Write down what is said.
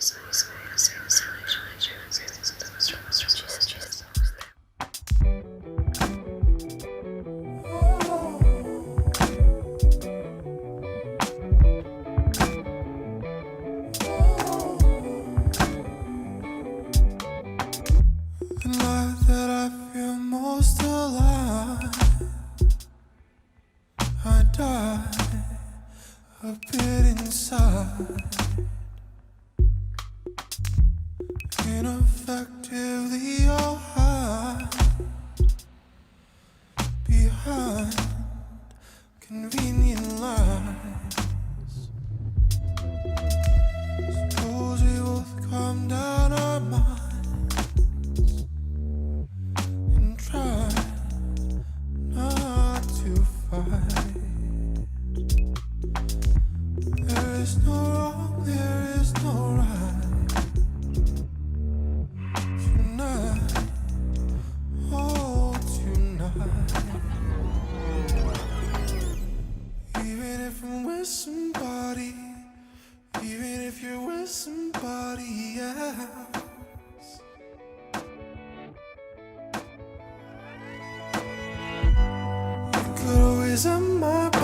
The night that I feel most alive, I die a bit inside, ineffectively all hide behind convenient lines. Suppose we both calm down our minds and try not to fight. There is no wrong, there is no right. Tonight, oh tonight. Even if I'm with somebody, even if you're with somebody else, you could always have my back.